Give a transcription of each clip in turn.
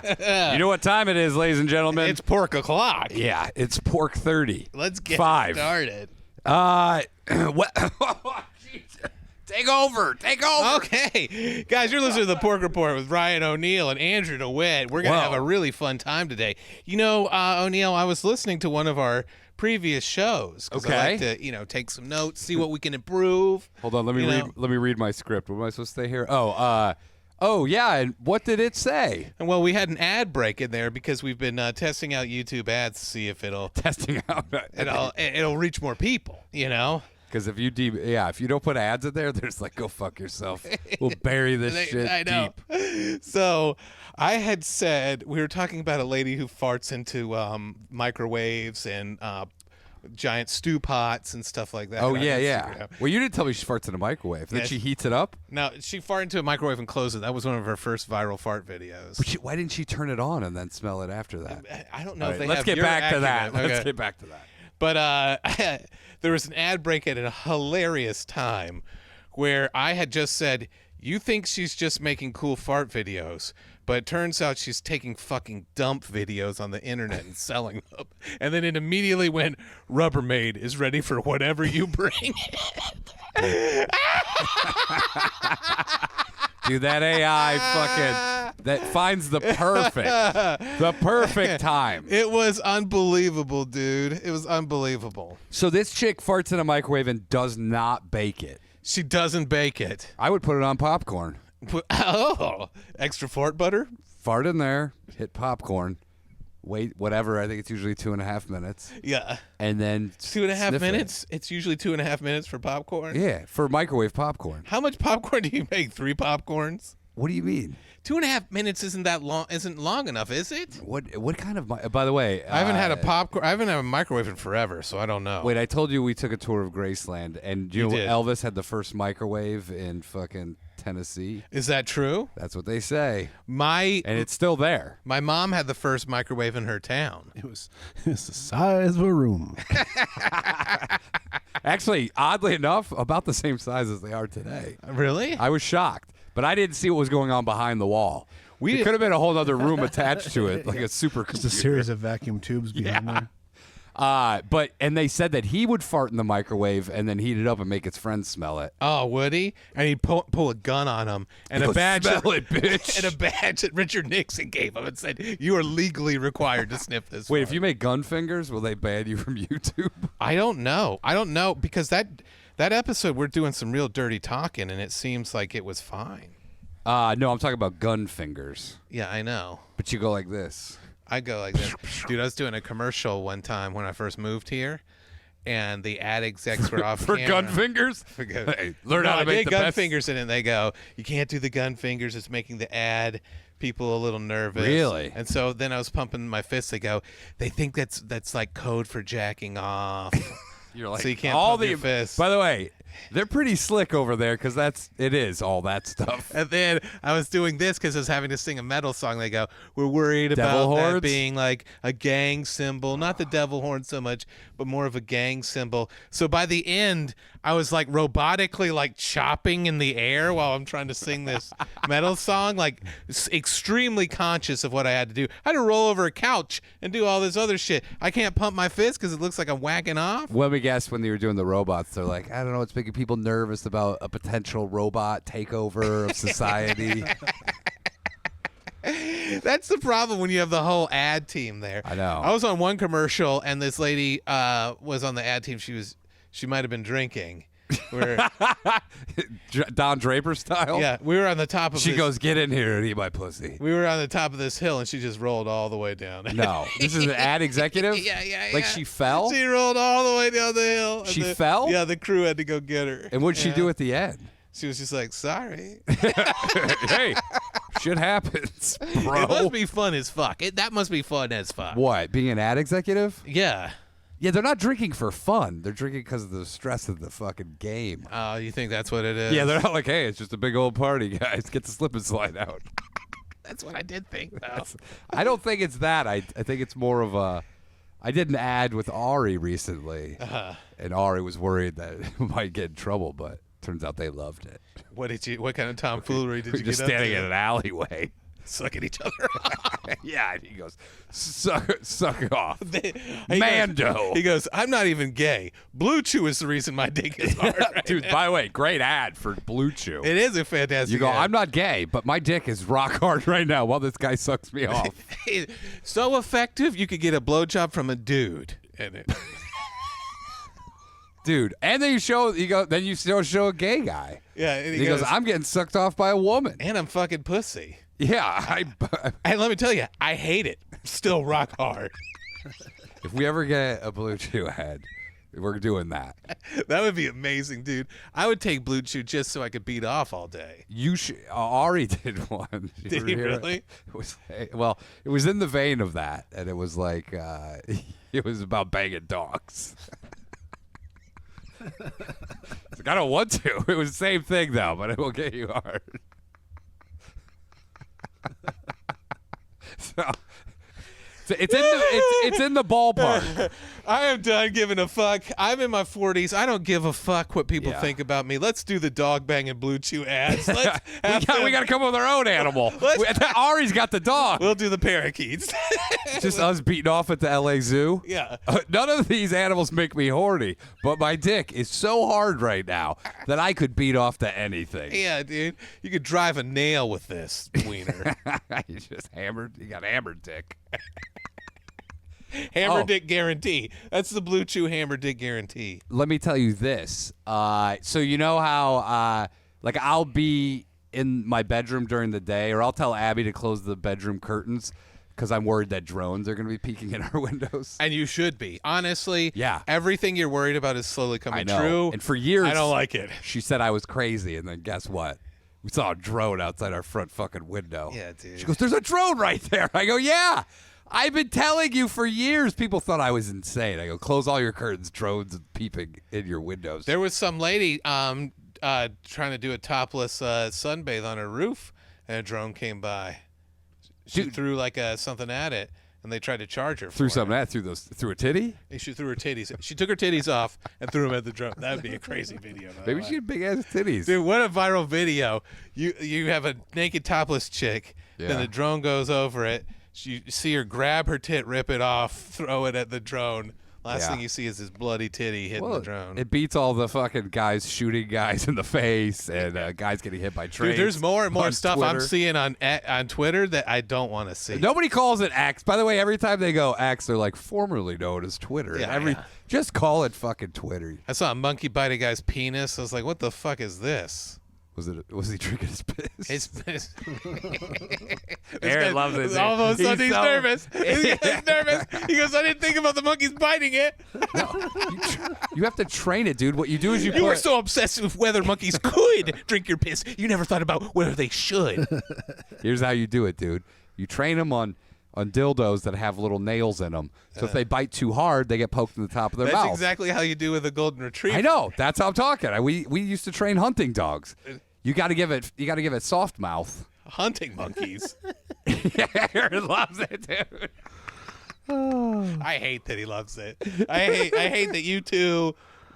You know what time it is, ladies and gentlemen? It's pork o'clock. Yeah, it's pork 30. Let's get 5. started. What? Take over. Okay. Guys, you're listening to The Pork Report with Ryan O'Neill and Andrew DeWitt. We're going to have a really fun time today. You know, O'Neill, I was listening to one of our previous shows. Okay. I like to, take some notes, see what we can improve. Hold on, let me read my script. What am I supposed to say here? Oh, yeah, and what did it say? And well, we had an ad break in there because we've been testing out YouTube ads to see if it'll reach more people, Because if you don't put ads in there, there's like, go fuck yourself. We'll bury this shit I know. deep. So I had said, we were talking about a lady who farts into microwaves and giant stew pots and stuff like that. Oh, yeah. Well, you didn't tell me she farts in a microwave. Then she heats it up? No, she farted into a microwave and closed it. That was one of her first viral fart videos. But why didn't she turn it on and then smell it after that? I don't know if they Let's have get your back to that. acumen. Okay. Let's get back to that. But there was an ad break at a hilarious time where I had just said, you think she's just making cool fart videos, but it turns out she's taking fucking dump videos on the internet and selling them. And then it immediately went, Rubbermaid is ready for whatever you bring. Dude, that AI that finds the perfect time. It was unbelievable, dude. It was unbelievable. So this chick farts in a microwave and does not bake it. She doesn't bake it. I would put it on popcorn. Oh, extra fart butter? Fart in there, hit popcorn, wait, whatever. I think it's usually 2.5 minutes. Yeah. And then 2.5 minutes? It's usually 2.5 minutes for popcorn? Yeah, for microwave popcorn. How much popcorn do you make? 3 popcorns? What do you mean? 2.5 minutes isn't long enough, is it? What kind of by the way, I haven't had a microwave in forever, so I don't know. Wait, I told you we took a tour of Graceland, and you know did. Elvis had the first microwave in fucking Tennessee. Is that true? That's what they say. And it's still there. My mom had the first microwave in her town. It's the size of a room. Actually, oddly enough, about the same size as they are today. Really? I was shocked, but I didn't see what was going on behind the wall. It could have been a whole other room attached to it, like a supercomputer. Just a series of vacuum tubes behind there. And they said that he would fart in the microwave and then heat it up and make his friends smell it. Oh, would he? And he'd pull a gun on him and a badge. Smell it, bitch. And a badge that Richard Nixon gave him and said, "You are legally required to sniff this." Wait, fart. if you make gun fingers, will they ban you from YouTube? I don't know because that episode we're doing some real dirty talking and it seems like it was fine. No, I'm talking about gun fingers. Yeah, I know. But you go like this. I go like this. Dude, I was doing a commercial one time when I first moved here, and the ad execs were off for camera. gun fingers. Hey, learn how to make the gun best fingers in it. And they go, you can't do the gun fingers. It's making the ad people a little nervous. Really? And so then I was pumping my fists. They go, they think that's like code for jacking off. You're like, so you can't pump your fists. By the way, they're pretty slick over there because it is all that stuff. And then I was doing this because I was having to sing a metal song. They go, we're worried Devil about that horns? being like a gang symbol. Not the devil horn so much, but more of a gang symbol. So by the end, I was like robotically like chopping in the air while I'm trying to sing this metal song, like extremely conscious of what I had to do. I had to roll over a couch and do all this other shit. I can't pump my fist because it looks like I'm whacking off. Let me guess, when they were doing the robots, they're like, I don't know, it's making people nervous about a potential robot takeover of society. That's the problem when you have the whole ad team there. I know. I was on one commercial and this lady was on the ad team. She might have been drinking. Don Draper style? Yeah, we were on the top of She goes, get in here and eat my pussy. We were on the top of this hill and she just rolled all the way down. No. This is an ad executive? Yeah. Like she fell? She rolled all the way down the hill. She fell? Yeah, the crew had to go get her. And what'd she do at the end? She was just like, sorry. Hey, shit happens, bro. It must be fun as fuck. That must be fun as fuck. What, being an ad executive? Yeah. Yeah, they're not drinking for fun. They're drinking because of the stress of the fucking game. Oh, you think that's what it is? Yeah, they're not like, hey, it's just a big old party, guys. Get the slip and slide out. That's what I did think, though. I don't think it's that. I think it's more of a... I did an ad with Ari recently, and Ari was worried that it might get in trouble, but turns out they loved it. What kind of tomfoolery did you get just up standing to? in an alleyway. sucking each other off. Yeah, and he goes, suck it off. He Mando. Goes, he goes, I'm not even gay. Blue Chew is the reason my dick is hard. Right Dude, now. by the way, great ad for Blue Chew. It is a fantastic. You go, ad. I'm not gay, but my dick is rock hard right now while this guy sucks me off. So effective, you could get a blowjob from a dude. In it. Dude, and then then you still show a gay guy. Yeah, and He goes, I'm getting sucked off by a woman. and I'm fucking pussy. Yeah, And let me tell you, I hate it. Still rock hard. if we ever get a Blue Chew ad, we're doing that. That would be amazing, dude. I would take Blue Chew just so I could beat off all day. You Ari did one. Did You he hear it? really? It was well, it was in the vein of that, and it was like it was about banging dogs. It's like, I don't want to. It was the same thing though, but it will get you hard. So it's in the ballpark. I am done giving a fuck. I'm in my 40s. I don't give a fuck what people Yeah. think about me. Let's do the dog banging Blue Chew ads. Let's we got to come up with our own animal. Ari's got the dog. We'll do the parakeets. It's just us beating off at the LA Zoo. Yeah. None of these animals make me horny, but my dick is so hard right now that I could beat off to anything. Yeah, dude. You could drive a nail with this wiener. You just hammered. You got hammered dick. Hammer Oh. dick guarantee. That's the Blue Chew hammer dick guarantee. Let me tell you this. So you know how like I'll be in my bedroom during the day, or I'll tell Abby to close the bedroom curtains because I'm worried that drones are going to be peeking in our windows. And you should be. Honestly, Yeah. everything you're worried about is slowly I coming know. true. And for years, I don't like it. She said I was crazy, and then guess what? We saw a drone outside our front fucking window. Yeah, dude. She goes, "There's a drone right there." I go, "Yeah. I've been telling you for years." People thought I was insane. I go, "Close all your curtains. Drones peeping in your windows." There was some lady trying to do a topless sunbathe on her roof, and a drone came by. She Dude. threw like something at it, and they tried to charge her. threw for something it. at through a titty. She threw her titties. She took her titties off and threw them at the drone. That would be a crazy video. by the Maybe way. she had big ass titties. Dude, what a viral video! You have a naked topless chick, then Yeah. the drone goes over it. You see her grab her tit, rip it off, throw it at the drone. Last Yeah. thing you see is this bloody titty hitting the drone. It beats all the fucking guys shooting guys in the face and guys getting hit by trains. Dude, there's more and more on stuff I'm Twitter. seeing on Twitter that I don't want to see. Nobody calls it X. By the way, every time they go X, they're like formerly known as Twitter. Yeah, And yeah. Just call it fucking Twitter. I saw a monkey bite a guy's penis. I was like, what the fuck is this? Was he drinking his piss? This Aaron guy- loves it. All of a sudden, he's so- nervous. He's nervous. He goes, I didn't think about the monkeys biting it. You have to train it, dude. What you do is you You were put. so obsessed with whether monkeys could drink your piss. You never thought about whether they should. Here's how you do it, dude. You train them on dildos that have little nails in them. So if they bite too hard, they get poked in the top of their That's mouth. exactly how you do with a golden retriever. I know. That's how I'm talking. We used to train hunting dogs. You got to give it soft mouth. Hunting monkeys. Aaron loves it, dude. I hate that he loves it. I hate that you two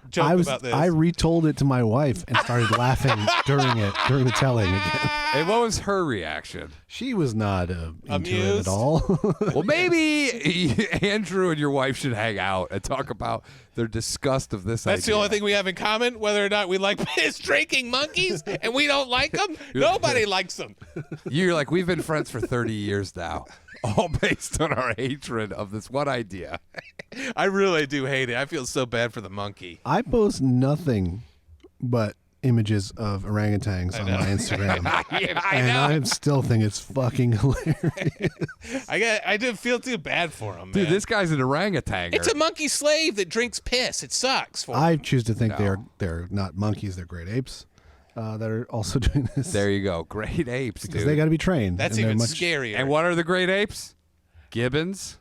joke about this. I retold it to my wife and started laughing during the telling again. And what was her reaction? She was not into it Amused? at all. Well, maybe Andrew and your wife should hang out and talk about their disgust of this That's the idea. only thing we have in common, whether or not we like piss drinking monkeys, and we don't like them. Nobody likes them. You're like, we've been friends for 30 years now, all based on our hatred of this one idea. I really do hate it. I feel so bad for the monkey. I post nothing but images of orangutans on my Instagram. Yeah, And I still think it's fucking hilarious. I didn't feel too bad for him, Dude, man. this guy's an orangutan. It's a monkey slave that drinks piss. It sucks for him. I choose to think No. they're not monkeys, they're great apes that are also doing this. There you go. Great apes, because dude. they got to be trained. That's and they're even much, scarier. And what are the great apes? Gibbons,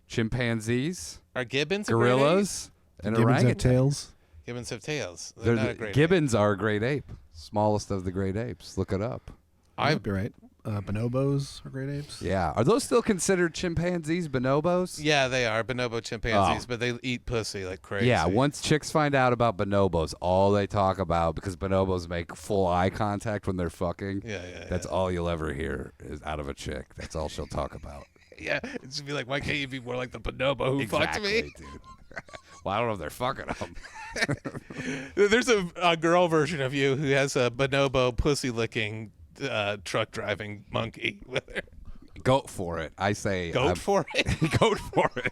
chimpanzees, Are gibbons a great ape? gorillas, and Gibbons have orangutans. tails. Gibbons have tails. They're not a great ape. Gibbons are a great ape. Smallest of the great apes. Look it up. Might be right. bonobos are great apes. Yeah. Are those still considered chimpanzees, bonobos? Yeah, they are bonobo chimpanzees, but they eat pussy like crazy. Yeah, once chicks find out about bonobos, all they talk about, because bonobos make full eye contact when they're fucking, that's all you'll ever hear is out of a chick. That's all she'll talk about. Yeah, it should be like, why can't you be more like the bonobo who fucked me? Dude. Well, I don't know if they're fucking them. There's a girl version of you who has a bonobo pussy-licking truck driving monkey with her. Goat for it. I say. Goat for it? Goat for it.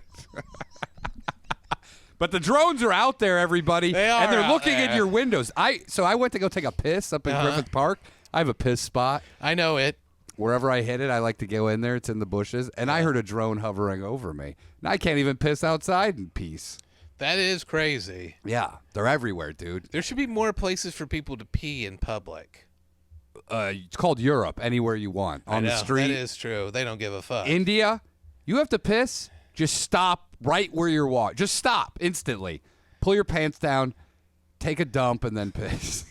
But the drones are out there, everybody. They are and they're out looking there. in your windows. So I went to go take a piss up in Griffith Park. I have a piss spot. I know it. Wherever I hit it, I like to go in there. It's in the bushes. And I heard a drone hovering over me. And I can't even piss outside in peace. That is crazy. Yeah, they're everywhere, dude. There should be more places for people to pee in public. It's called Europe, anywhere you want. On the street. That is true. They don't give a fuck. India, you have to piss, just stop right where you're walking. Just stop instantly. Pull your pants down, take a dump, and then piss.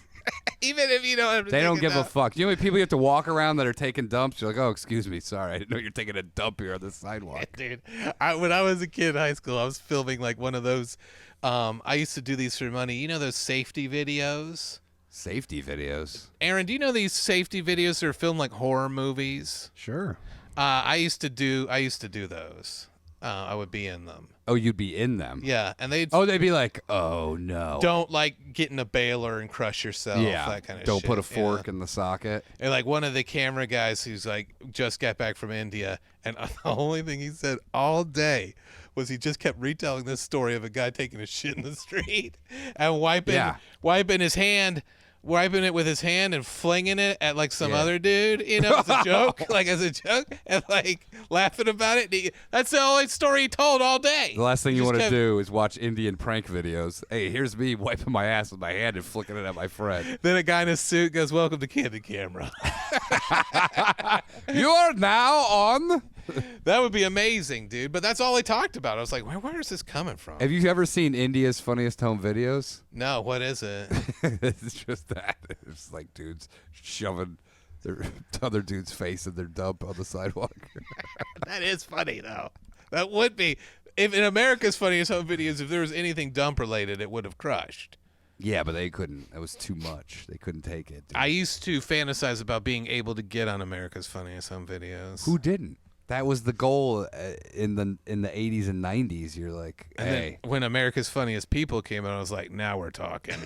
Even if you don't have to They take don't a give a dump. fuck. You know how many people you have to walk around that are taking dumps? You're like, oh, excuse me, sorry. I didn't know you're taking a dump here on the sidewalk. Dude, when I was a kid in high school, I was filming like one of those. I used to do these for money. You know those safety videos? Safety videos. Aaron, do you know these safety videos that are filmed like horror movies? Sure. I used to do those. I would be in them. Oh, you'd be in them. Yeah, and they'd They'd be like, oh, no. don't like get in a baler and crush yourself. Yeah. That kind of Don't shit. put a fork Yeah. in the socket. And like one of the camera guys who's like just got back from India, and the only thing he said all day was he just kept retelling this story of a guy taking a shit in the street and wiping it with his hand and flinging it at like some other dude, you know, as a joke, and like laughing about it. That's the only story he told all day. The last thing He you just want to kept- do is watch Indian prank videos. Hey, here's me wiping my ass with my hand and flicking it at my friend. Then a guy in a suit goes, "Welcome to Candid Camera." You are now on. That would be amazing, dude. But that's all he talked about. I was like, where is this coming from? Have you ever seen India's Funniest Home Videos? No, what is it? It's just that. It's like dudes shoving their other dude's face in their dump on the sidewalk. That is funny, though. That would be. If in America's Funniest Home Videos, if there was anything dump related, it would have crushed. Yeah, but they couldn't. It was too much. They couldn't take it. Dude. I used to fantasize about being able to get on America's Funniest Home Videos. Who didn't? That was the goal in the 80s and 90s. You're like, And hey. then when America's Funniest People came out, I was like, now we're talking.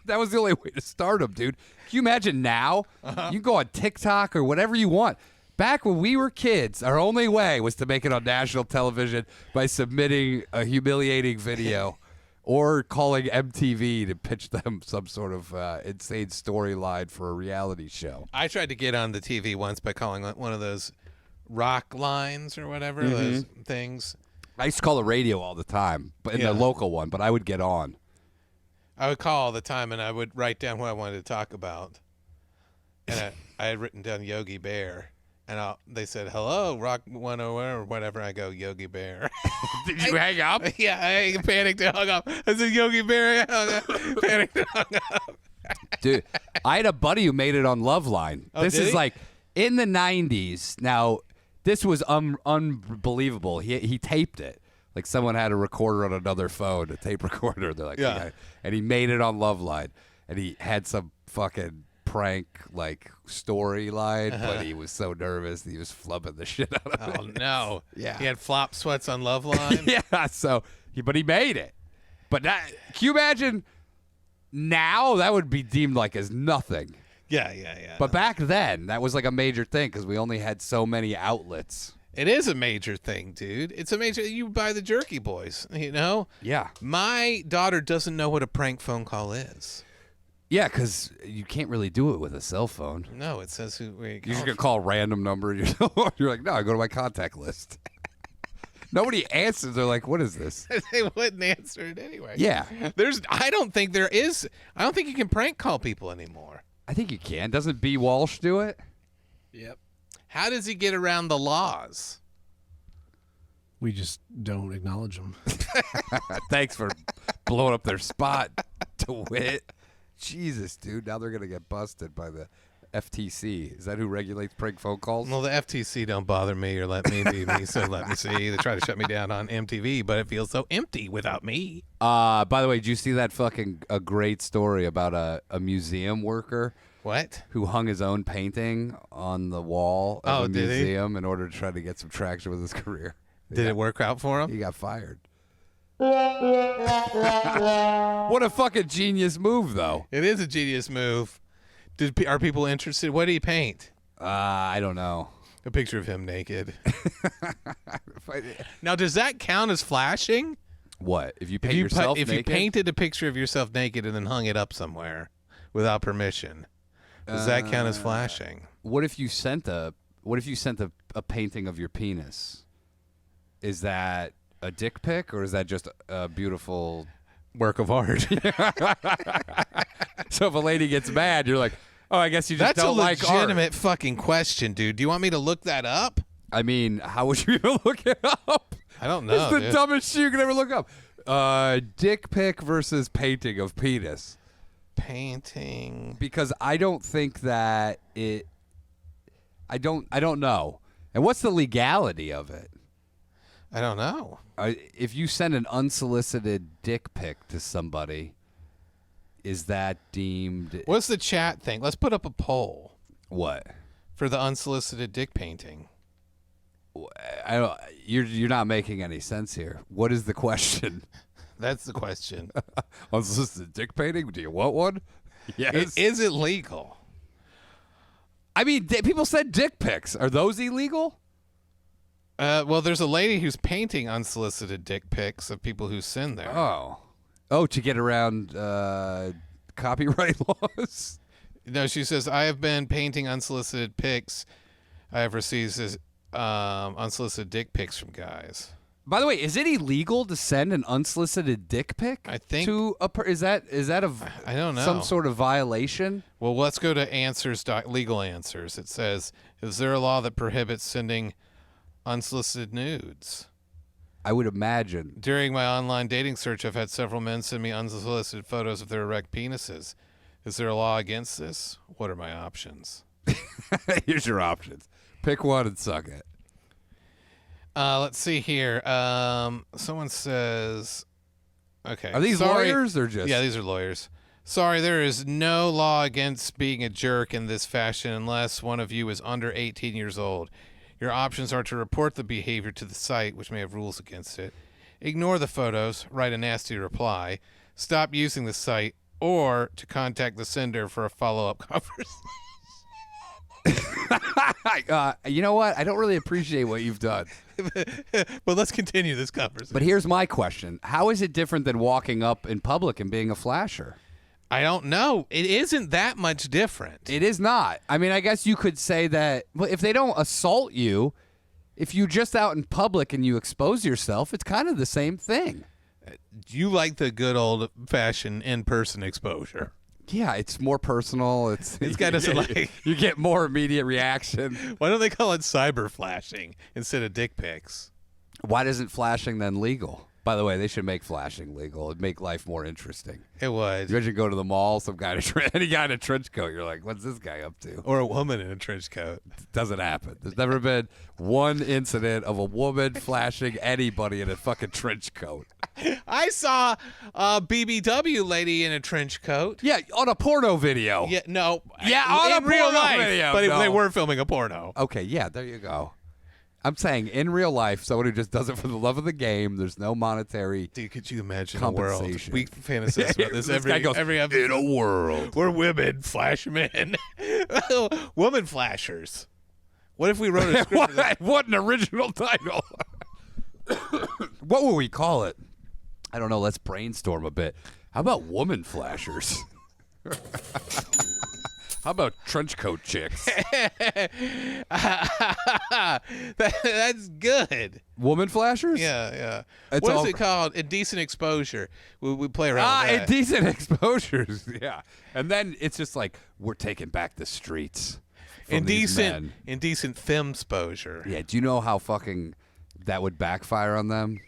That was the only way to start them, dude. Can you imagine now? You can go on TikTok or whatever you want. Back when we were kids, our only way was to make it on national television by submitting a humiliating video or calling MTV to pitch them some sort of insane storyline for a reality show. I tried to get on the TV once by calling one of those rock lines or whatever, those things. I used to call the radio all the time, but in the local one, but I would get on. I would call all the time, and I would write down what I wanted to talk about. And I had written down Yogi Bear. And they said, hello, Rock 101 or whatever. I go, Yogi Bear. Did you hang up? Yeah, I panicked and hung up. I said, Yogi Bear. I hung up. Panicked and hung up. Dude, I had a buddy who made it on Loveline. Oh, This did is he? like in the 90s. Now, this was unbelievable. He taped it. Like someone had a recorder on another phone, a tape recorder. They're like, Yeah. okay. And he made it on Loveline. And he had some fucking prank like storyline, but he was so nervous he was flubbing the shit out of it. Oh, no. Yeah. He had flop sweats on Loveline. Yeah, so but he made it. But that, can you imagine now that would be deemed like as nothing. Yeah. But back then, that was like a major thing because we only had so many outlets. It is a major thing, dude. It's a major. You buy the Jerky Boys, you know? Yeah. My daughter doesn't know what a prank phone call is. Yeah, because you can't really do it with a cell phone. No, it says who. You're just going to call a random number. You're like, no, I go to my contact list. Nobody answers. They're like, what is this? They wouldn't answer it anyway. Yeah. I don't think you can prank call people anymore. I think you can. Doesn't B. Walsh do it? Yep. How does he get around the laws? We just don't acknowledge them. Thanks for blowing up their spot, DeWitt. Jesus, dude. Now they're going to get busted by the FTC? Is that who regulates prank phone calls? Well, the FTC don't bother me or let me be me, so let me see. They try to shut me down on MTV, but it feels so empty without me. By the way, did you see that fucking a great story about a museum worker What? who hung his own painting on the wall of a did he? museum in order to try to get some traction with his career? Did it work out for him? He got fired. What a fucking genius move, though. It is a genius move. Are people interested? What did he paint? I don't know. A picture of him naked. Now, does that count as flashing? What? If you paint yourself If naked? you painted a picture of yourself naked and then hung it up somewhere without permission, does that count as flashing? What if you sent a painting of your penis? Is that a dick pic or is that just a beautiful Work of art. So if a lady gets mad, you're like, oh, I guess you just That's don't a like art. legitimate fucking question, dude. Do you want me to look that up? I mean, how would you even look it up? I don't know. It's the dude. dumbest shit you could ever look up. Dick pic versus painting of penis. Painting. Because I don't think that it. I don't know. And what's the legality of it? I don't know. If you send an unsolicited dick pic to somebody, is that deemed What's the chat thing? Let's put up a poll what? for the unsolicited dick painting. I don't. You're not making any sense here. What is the question? That's the question. Unsolicited dick painting? Do you want one? Yes. Is it legal? I mean, people said dick pics. Are those illegal? Well, there's a lady who's painting unsolicited dick pics of people who send there. Oh, to get around copyright laws. No, she says, I have been painting unsolicited pics. I have received unsolicited dick pics from guys. By the way, is it illegal to send an unsolicited dick pic? I think- to a is that I don't know. some sort of violation? Well, let's go to answers. Legal answers. It says, is there a law that prohibits sending unsolicited nudes? I would imagine. During my online dating search, I've had several men send me unsolicited photos of their erect penises. Is there a law against this? What are my options? Here's your options. Pick one and suck it. Let's see here. Someone says, okay. Are these lawyers or just? Yeah, these are lawyers. Sorry, there is no law against being a jerk in this fashion unless one of you is under 18 years old. Your options are to report the behavior to the site, which may have rules against it, ignore the photos, write a nasty reply, stop using the site, or to contact the sender for a follow-up conversation. You know what? I don't really appreciate what you've done. But let's continue this conversation. But here's my question. How is it different than walking up in public and being a flasher? I don't know. It isn't that much different. It is not. I mean, I guess you could say that well, if they don't assault you, if you're just out in public and you expose yourself, it's kind of the same thing. You like the good old-fashioned in-person exposure. Yeah, it's more personal. It's got us like you get more immediate reaction. Why don't they call it cyber flashing instead of dick pics? Why isn't flashing then legal? By the way, they should make flashing legal. It'd make life more interesting. It would. You imagine go to the mall, some guy, any guy in a trench coat. You're like, what's this guy up to? Or a woman in a trench coat. Doesn't happen. There's never been one incident of a woman flashing anybody in a fucking trench coat. I saw a BBW lady in a trench coat. Yeah, on a porno video. Yeah, no. Yeah, on in a real porno life. video. But No. they were filming a porno. Okay, yeah, there you go. I'm saying in real life, someone who just does it for the love of the game. There's no monetary. Dude, could you imagine a world? Compensation. We fantasize about this, This guy goes, every episode. in a world. We're women flash men. Woman flashers. What if we wrote a script? What an original title. What would we call it? I don't know. Let's brainstorm a bit. How about woman flashers? How about trench coat chicks? That's good. Woman flashers? Yeah, yeah. It's What is all- it called? Indecent exposure. We play around with that. Indecent exposures. Yeah. And then it's just like, we're taking back the streets. From these men. Indecent femsposure. Yeah. Do you know how fucking that would backfire on them?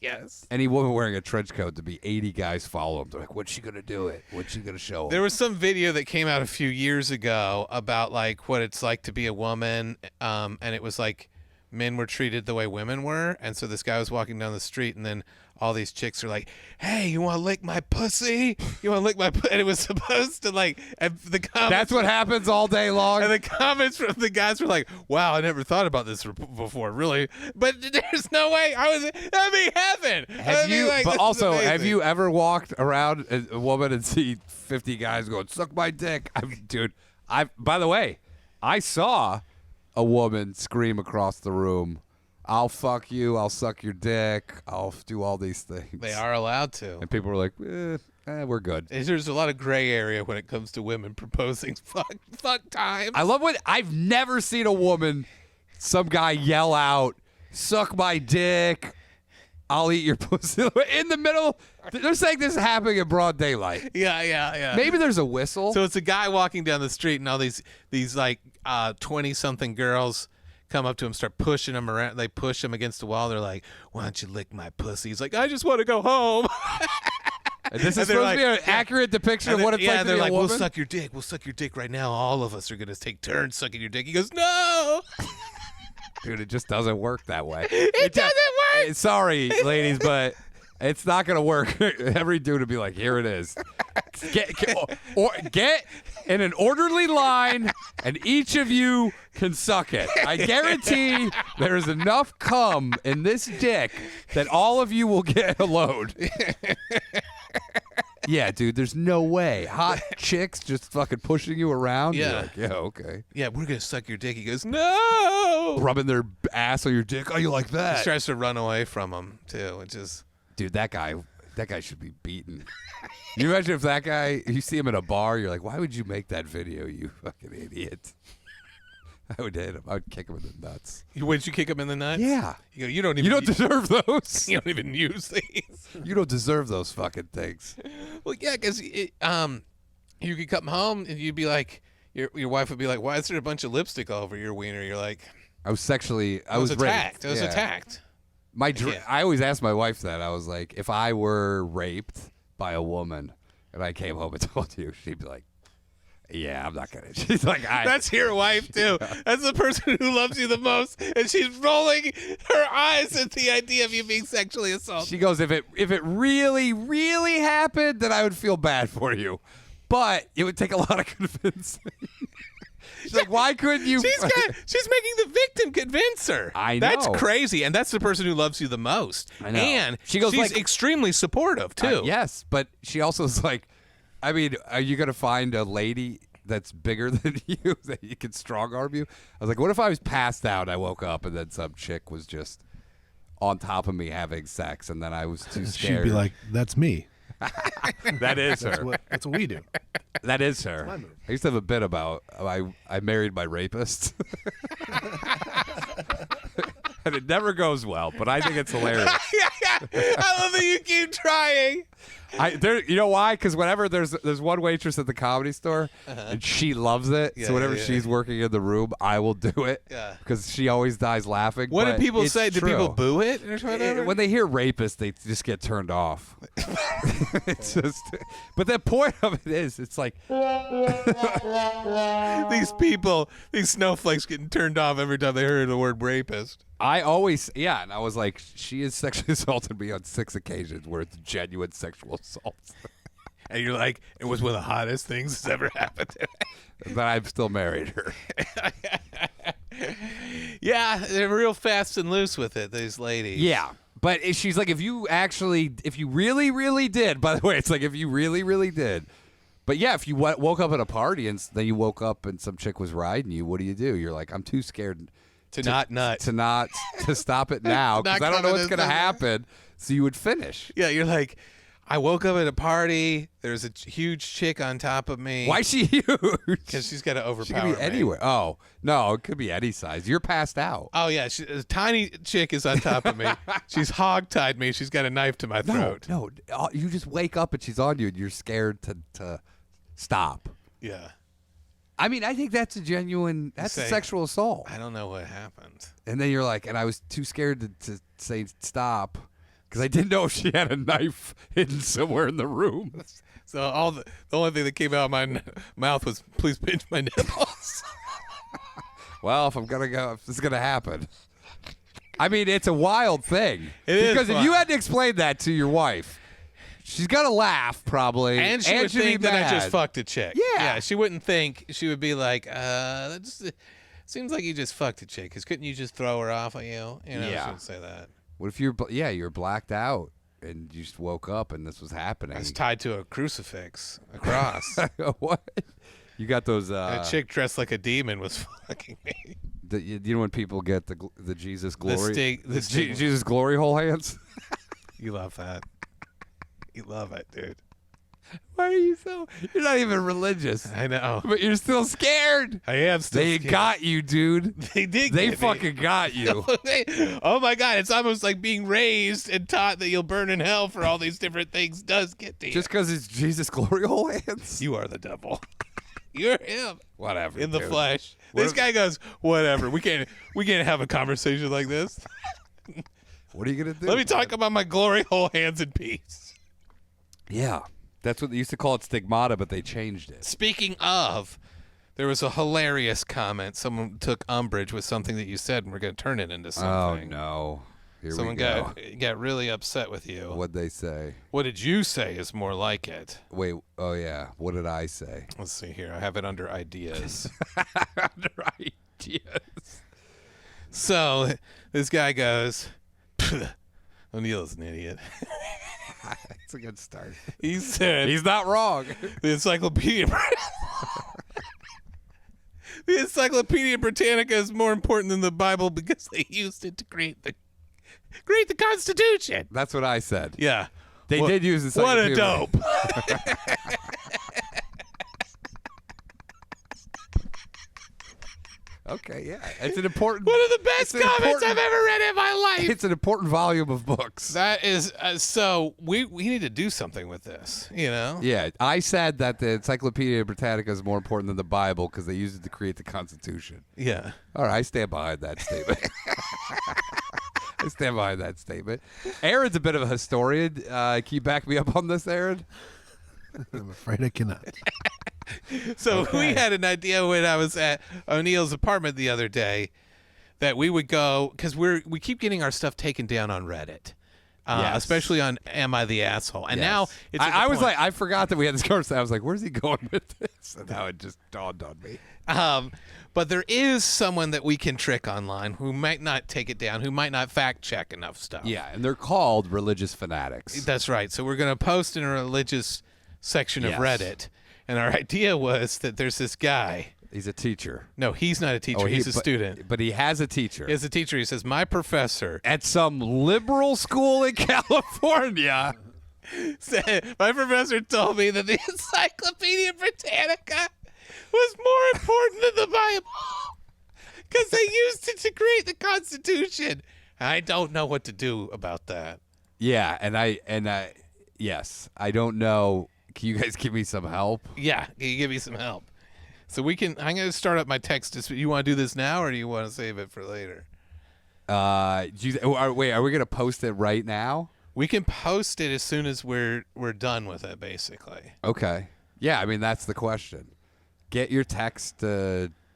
Yes. any woman wearing a trench coat to be 80 guys follow him. They're like, what's she going to do it? What's she going to show him? There was some video that came out a few years ago about like what it's like to be a woman, and it was like men were treated the way women were, and so this guy was walking down the street, and then all these chicks are like, "Hey, you want to lick my pussy? You want to lick my?" And it was supposed to like, and the comments. That's what happens all day long. And the comments from the guys were like, "Wow, I never thought about this before, really." But there's no way that'd be heaven. Have you? Like, but this is also, have amazing. you ever walked around a woman and see 50 guys going, "Suck my dick"? Dude, by the way, I saw a woman scream across the room, "I'll fuck you, I'll suck your dick, I'll do all these things." They are allowed to. And people were like, we're good. There's a lot of gray area when it comes to women proposing fuck times. I love I've never seen a woman, some guy yell out, "Suck my dick, I'll eat your pussy," in the middle. They're saying this is happening in broad daylight. Yeah. Maybe there's a whistle. So it's a guy walking down the street, and all these like 20-something girls come up to him, start pushing him around. They push him against the wall. They're like, "Why don't you lick my pussy?" He's like, "I just want to go home." And this is and they're supposed to be an like, accurate depiction of what it's like to they're be like, a "We'll woman. suck your dick. We'll suck your dick right now. All of us are gonna take turns sucking your dick." He goes, "No." Dude, it just doesn't work that way. It doesn't work. Sorry, ladies, but it's not going to work. Every dude would be like, "Here it is. Get in an orderly line, and each of you can suck it. I guarantee there is enough cum in this dick that all of you will get a load." Yeah, dude, there's no way. Hot chicks just fucking pushing you around. Yeah. You're like, yeah, okay. Yeah, we're gonna suck your dick. He goes, "No." Rubbing their ass on your dick. Oh, you like He that? tries to run away from him too, which is Dude, that guy should be beaten. You imagine if that guy, you see him in a bar, you're like, why would you make that video, you fucking idiot? I would hit him. I would kick him in the nuts. Would you kick him in the nuts? Yeah. You go, you don't deserve those. you don't even use these. You don't deserve those fucking things. Well, yeah, because you could come home and you'd be like, your wife would be like, "Why is there a bunch of lipstick all over your wiener?" You're like, I was attacked. raped. I was Yeah. attacked. I always asked my wife that. I was like, if I were raped by a woman and I came home and told you, she'd be like, "Yeah, I'm not gonna." She's like, That's your wife too. That's the person who loves you the most, and she's rolling her eyes at the idea of you being sexually assaulted. She goes, if it really, really happened, then I would feel bad for you. But it would take a lot of convincing. She's like, why couldn't you? She's making the victim convince her. I know. That's crazy, and that's the person who loves you the most. I know. And She's like, extremely supportive too. Yes, but she also is like, I mean, are you going to find a lady that's bigger than you that you can strong arm you? I was like, what if I was passed out, I woke up, and then some chick was just on top of me having sex, and then I was too scared. She'd be like, "That's me. That is her. That's what we do." That is her. my move. I used to have a bit about I married my rapist. And it never goes well, but I think it's hilarious. I love that you keep trying. You know why? Because whenever there's one waitress at the Comedy Store, and she loves it. Yeah, so whenever yeah. she's working in the room, I will do it. Yeah. Because she always dies laughing. What but do people it's say? Do true. people boo it or whatever? When they hear rapist, they just get turned off. It's just, but the point of it is, it's like these snowflakes getting turned off every time they hear the word rapist. I always, and I was like, she has sexually assaulted me on 6 occasions where it's genuine sexual assault. And you're like, it was one of the hottest things that's ever happened to me. But I've still married her. Yeah, they're real fast and loose with it, these ladies. Yeah. But she's like, if you really, really did, by the way, it's like, if you really, really did. But yeah, if you woke up at a party and then you woke up and some chick was riding you, what do? You're like, I'm too scared To not nut. to stop it now because I don't know what's going to happen. So you would finish. Yeah, you're like, I woke up at a party. There's a huge chick on top of me. Why is she huge? Because she's got to overpower She could be me. anywhere. Oh, no, it could be any size. You're passed out. Oh, yeah. A tiny chick is on top of me. She's hog-tied me. She's got a knife to my throat. No, you just wake up and she's on you and you're scared to stop. Yeah. I mean, I think that's a sexual assault. I don't know what happened. And then you're like, and I was too scared to say stop because I didn't know if she had a knife hidden somewhere in the room. So the only thing that came out of my mouth was, "Please pinch my nipples." Well, if this is gonna happen. I mean, it's a wild thing. It is because if wild. you had to explain that to your wife, she's gonna laugh probably, And she would she'd be think that I just mad. fucked a chick. Yeah. She wouldn't think. She would be like, that just seems like you just fucked a chick. Because couldn't you just throw her off of you? You know, Yeah. she would say that. What if you're blacked out and you just woke up and this was happening? I was tied to a crucifix, a cross. What? You got those? A chick dressed like a demon was fucking me. You know when people get the Jesus glory, the stig- Jesus glory hole hands. You love that. You love it, dude. Why are you so? You're not even religious, I know. but you're still scared. I am still They scared. got you, dude. They did. They get me. fucking got you. Oh my God! It's almost like being raised and taught that you'll burn in hell for all these different things does get to you. Just because it's Jesus glory hole hands. You are the devil. You're him Whatever. in the dude. flesh. What This if- guy goes, whatever. We can't have a conversation like this. What are you gonna do? Let me talk about my glory hole hands in peace. Yeah, that's what they used to call it, stigmata, but they changed it. Speaking of, there was a hilarious comment. Someone took umbrage with something that you said, and we're going to turn it into Oh something. no! Here Someone we go. got really upset with you. What'd they say? What did you say is more like it? Wait. Oh yeah. What did I say? Let's see here. I have it under ideas. Under ideas. So this guy goes, O'Neill's an idiot. That's a good start. He said, He's not wrong. the Encyclopedia the Encyclopedia Britannica is more important than the Bible because they used it to create the Constitution. That's what I said. Yeah. They What- did use the What a Encyclopedia. dope. Okay, yeah. It's an important. One of the best It's an comments important- I've ever read in my life. It's an important volume of books. That is so we need to do something with this, you know? Yeah, I said that the Encyclopedia Britannica is more important than the Bible because they used it to create the Constitution. Yeah. All right, I stand behind that statement. I stand behind that statement. Aaron's a bit of a historian. Can you back me up on this, Aaron? I'm afraid I cannot. So we had an idea when I was at O'Neill's apartment the other day that we would go because we keep getting our stuff taken down on Reddit, Yes. especially on Am I the Asshole? And now Yes. it's at the I was point- like, I forgot that we had this conversation. I was like, where's he going with this? And now it just dawned on me. but there is someone that we can trick online who might not take it down, who might not fact check enough stuff. Yeah, and they're called religious fanatics. That's right. So we're going to post in a religious section of Yes. Reddit. And our idea was that there's this guy. He's a teacher. No, he's not a teacher. He's a student. But he has a teacher. As a teacher, he says, my professor At some liberal school in California. said, my professor told me that the Encyclopedia Britannica was more important than the Bible because they used it to create the Constitution. I don't know what to do about that. Yeah, and I yes, I don't know. Can you guys give me some help? Yeah, can you give me some help? So I'm going to start up my text. You want to do this now or do you want to save it for later? Are we gonna post it right now? We can post it as soon as we're done with it, basically. Okay. Yeah, I mean that's the question. Get your text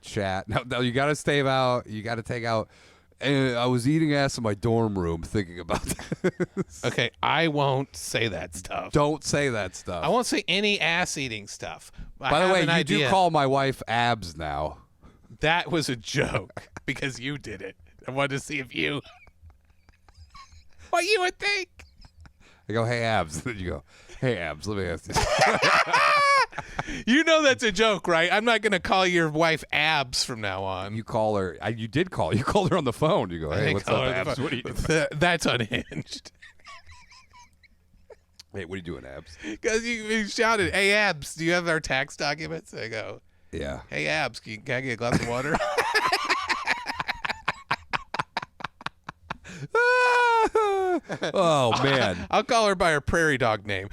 chat. No, you gotta stay out. You gotta take out. I was eating ass in my dorm room thinking about this. Okay, I won't say that stuff. Don't say that stuff. I won't say any ass-eating stuff. By the way, you do call my wife Abs now. That was a joke because you did it. I wanted to see if you... what you would think. I go, hey Abs. Then you go, hey Abs. Let me ask you. You know that's a joke, right? I'm not going to call your wife Abs from now on. You call her. You did call. You called her on the phone. You go, hey, what's up, Abs? What are you doing? That's unhinged. Hey, what are you doing, Abs? Because you shouted, hey, Abs, do you have our tax documents? I go, Yeah. hey, Abs, can I get a glass of water? Oh man. I'll call her by her prairie dog name.